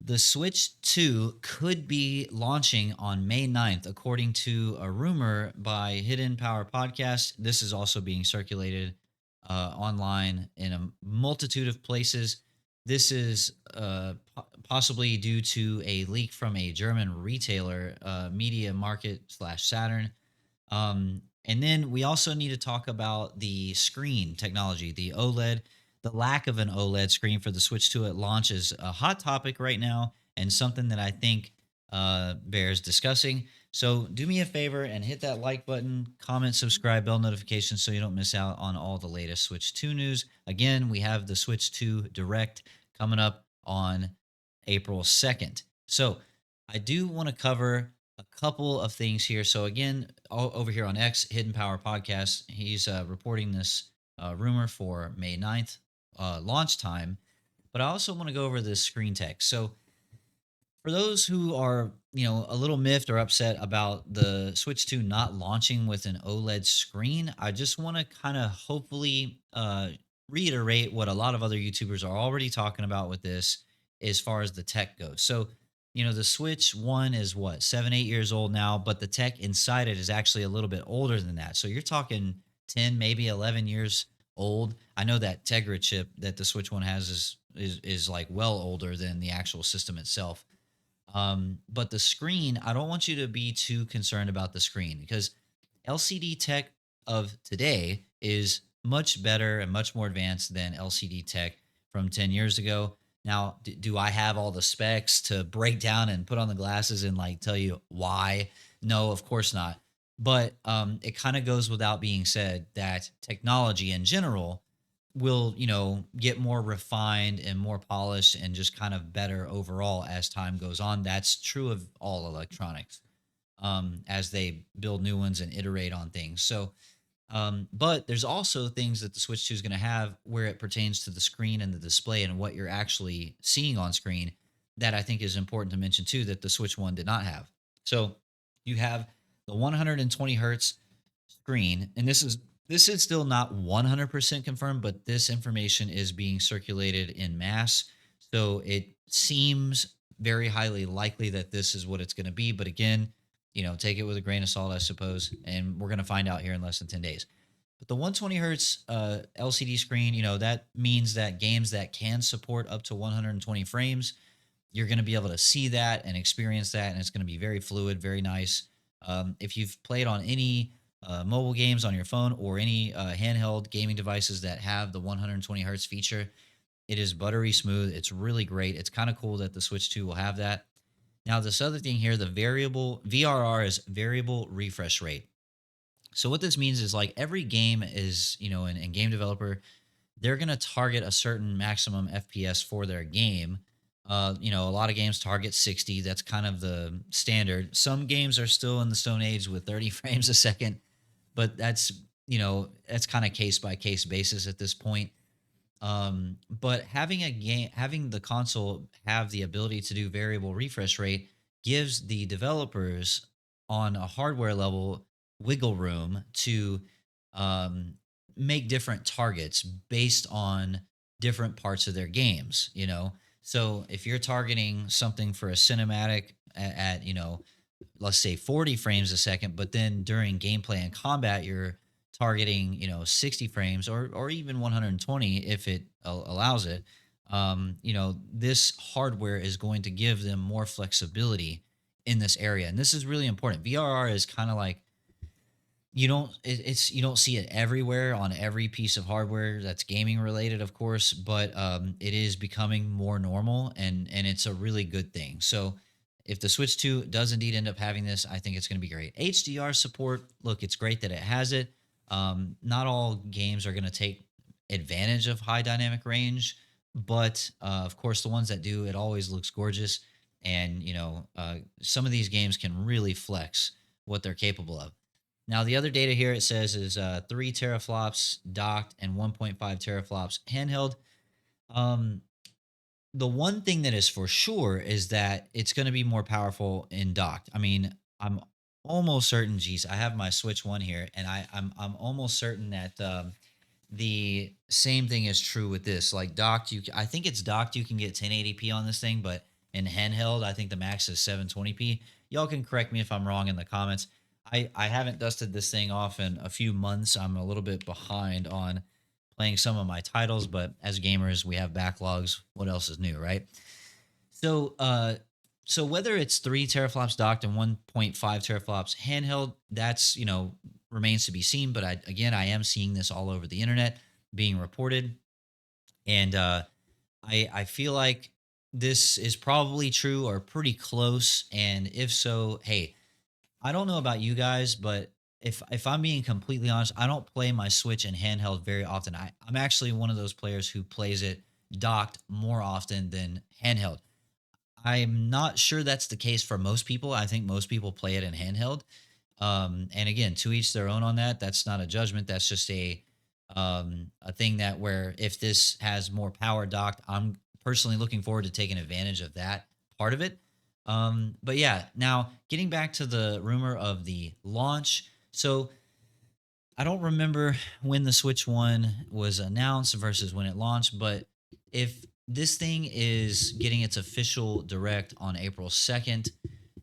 The Switch 2 could be launching on May 9th, according to a rumor by Hidden Power Podcast. This is also being circulated online in a multitude of places. This is possibly due to a leak from a German retailer, Media Market slash Saturn. And then we also need to talk about the screen technology, the OLED. The lack of an OLED screen for the Switch 2 at launch is a hot topic right now and something that I think bears discussing. So do me a favor and hit that like button, comment, subscribe, bell notifications so you don't miss out on all the latest Switch 2 news. Again, we have the Switch 2 Direct coming up on April 2nd. So I do want to cover a couple of things here. So again, over here on X, Hidden Power Podcast, he's reporting this rumor for May 9th launch time. But I also want to go over this screen text. So for those who are, a little miffed or upset about the Switch 2 not launching with an OLED screen, I just want to kind of hopefully reiterate what a lot of other YouTubers are already talking about with this as far as the tech goes. So, the Switch 1 is what, 7, 8 years old now, but the tech inside it is actually a little bit older than that. So you're talking 10, maybe 11 years old. I know that Tegra chip that the Switch 1 has is like well older than the actual system itself. But the screen, I don't want you to be too concerned about the screen because LCD tech of today is much better and much more advanced than LCD tech from 10 years ago. Now, do I have all the specs to break down and put on the glasses and like tell you why? No, of course not. But it kind of goes without being said that technology in general will, get more refined and more polished and just kind of better overall as time goes on. That's true of all electronics as they build new ones and iterate on things. So, but there's also things that the Switch 2 is going to have where it pertains to the screen and the display and what you're actually seeing on screen that I think is important to mention too that the Switch 1 did not have. So you have the 120 hertz screen, and this is still not 100% confirmed, but this information is being circulated in mass. So it seems very highly likely that this is what it's going to be. But again, take it with a grain of salt, I suppose. And we're going to find out here in less than 10 days. But the 120 hertz LCD screen, that means that games that can support up to 120 frames, you're going to be able to see that and experience that. And it's going to be very fluid, very nice. If you've played on any mobile games on your phone or any handheld gaming devices that have the 120 hertz feature, it is buttery smooth. It's really great. It's kind of cool that the Switch 2 will have that. Now, this other thing here, the variable VRR is variable refresh rate. So what this means is like every game is, and game developer, they're going to target a certain maximum FPS for their game. A lot of games target 60. That's kind of the standard. Some games are still in the Stone Age with 30 frames a second, but that's kind of case by case basis at this point. But having the console have the ability to do variable refresh rate gives the developers on a hardware level wiggle room to um, make different targets based on different parts of their games. So if you're targeting something for a cinematic at let's say 40 frames a second, but then during gameplay and combat, you're targeting, 60 frames or even 120 if it allows it. This hardware is going to give them more flexibility in this area. And this is really important. VRR is kind of like you don't see it everywhere on every piece of hardware that's gaming related, of course, but it is becoming more normal and it's a really good thing. So if the Switch 2 does indeed end up having this, I think it's going to be great. HDR support, look, it's great that it has it. Not all games are going to take advantage of high dynamic range, but of course, the ones that do, it always looks gorgeous. And some of these games can really flex what they're capable of. Now, the other data here it says is 3 teraflops docked and 1.5 teraflops handheld. Um, the one thing that is for sure is that it's going to be more powerful in docked. I mean, I'm almost certain. Geez, I have my Switch One here, and I'm almost certain that the same thing is true with this. Like docked, I think it's docked. You can get 1080p on this thing, but In handheld, I think the max is 720p. Y'all can correct me if I'm wrong in the comments. I haven't dusted this thing off in a few months. I'm a little bit behind on playing some of my titles, but as gamers, we have backlogs. What else is new, right? So, so whether it's 3 teraflops docked and 1.5 teraflops handheld, that's remains to be seen. But I am seeing this all over the internet being reported, and I feel like this is probably true or pretty close. And if so, hey, I don't know about you guys, but if I'm being completely honest, I don't play my Switch in handheld very often. I'm actually one of those players who plays it docked more often than handheld. I'm not sure that's the case for most people. I think most people play it in handheld. And again, to each their own on that. That's not a judgment. That's just a thing that where if this has more power docked, I'm personally looking forward to taking advantage of that part of it. But yeah, now getting back to the rumor of the launch. So I don't remember when the Switch One was announced versus when it launched, but if this thing is getting its official direct on April 2nd,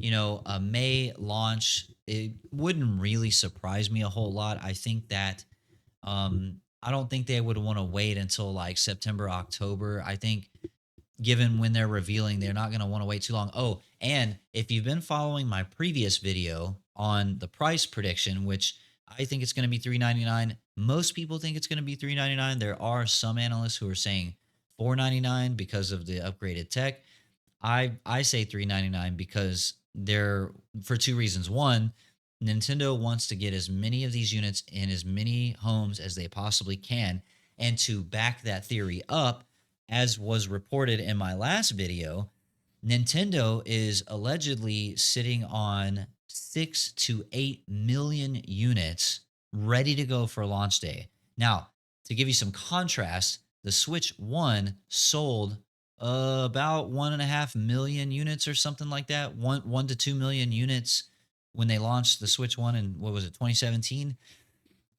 a May launch, it wouldn't really surprise me a whole lot. I think that I don't think they would want to wait until like September, October. I think given when they're revealing, they're not going to want to wait too long. Oh, and if you've been following my previous video on the price prediction, which I think it's going to be 399, most people think it's going to be 399. There are some analysts who are saying 499 because of the upgraded tech. I say 399 because they're for two reasons. One, Nintendo wants to get as many of these units in as many homes as they possibly can. And to back that theory up, as was reported in my last video, Nintendo is allegedly sitting on 6 to 8 million units ready to go for launch day. Now, to give you some contrast, the Switch One sold about 1.5 million units or something like that. One to 2 million units when they launched the Switch One in what was it, 2017?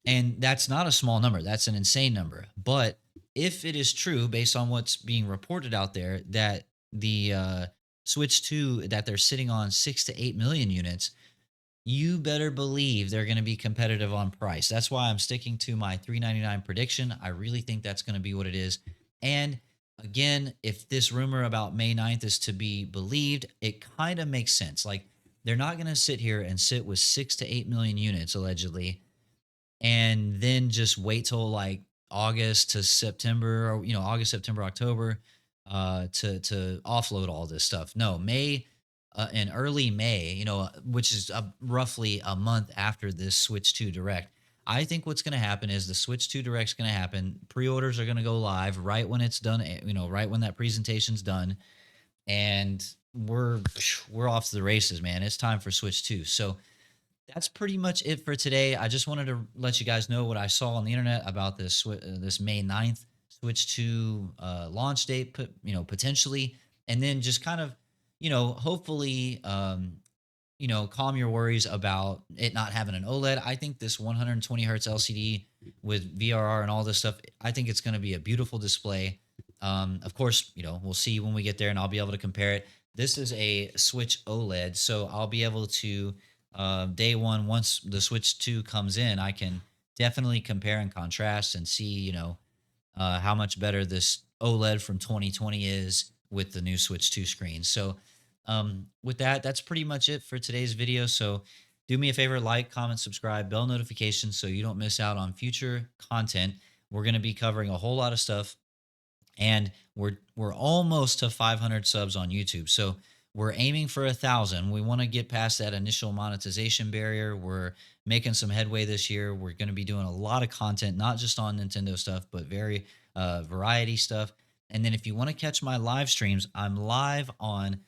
And that's not a small number. That's an insane number. But if it is true, based on what's being reported out there, that the Switch 2 that they're sitting on 6 to 8 million units, you better believe they're going to be competitive on price. That's why I'm sticking to my 399 prediction. I really think that's going to be what it is. And again, if this rumor about May 9th is to be believed, it kind of makes sense. Like they're not going to sit here and sit with 6 to 8 million units allegedly and then just wait till like August to September or August, September, October to offload all this stuff. No, May in early May, which is roughly a month after this Switch 2 Direct. I think what's going to happen is the Switch 2 Direct's going to happen. Pre-orders are going to go live right when it's done, right when that presentation's done, and we're off to the races, man. It's time for Switch 2. So that's pretty much it for today. I just wanted to let you guys know what I saw on the internet about this May 9th Switch 2 launch date, potentially, and then just kind of, hopefully, calm your worries about it not having an OLED. I think this 120 hertz LCD with VRR and all this stuff, I think it's going to be a beautiful display. Of course, we'll see when we get there, and I'll be able to compare it. This is a Switch OLED, so I'll be able to day one, once the Switch 2 comes in, I can definitely compare and contrast and see, how much better this OLED from 2020 is with the new Switch 2 screen. So, with that, that's pretty much it for today's video. So, do me a favor, like, comment, subscribe, bell notifications so you don't miss out on future content. We're going to be covering a whole lot of stuff, and we're almost to 500 subs on YouTube. So we're aiming for 1,000. We want to get past that initial monetization barrier. We're making some headway this year. We're going to be doing a lot of content, not just on Nintendo stuff, but very variety stuff. And then if you want to catch my live streams, I'm live on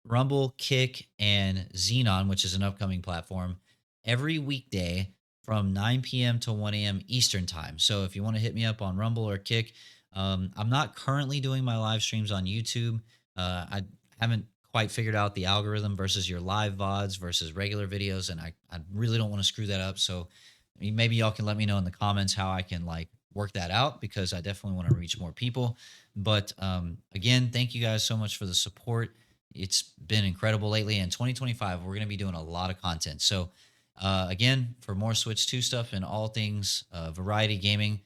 Rumble, Kick, and Xenon, which is an upcoming platform, every weekday from 9 p.m. to 1 a.m. Eastern time. So if you want to hit me up on Rumble or Kick, I'm not currently doing my live streams on YouTube. I haven't quite figured out the algorithm versus your live VODs versus regular videos, and I really don't want to screw that up. So maybe y'all can let me know in the comments how I can like work that out because I definitely want to reach more people. But again, thank you guys so much for the support. It's been incredible lately. And 2025, we're going to be doing a lot of content. So, again, for more Switch 2 stuff and all things variety gaming,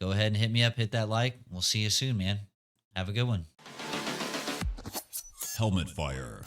go ahead and hit me up, hit that like. We'll see you soon, man. Have a good one. Helmet Fire.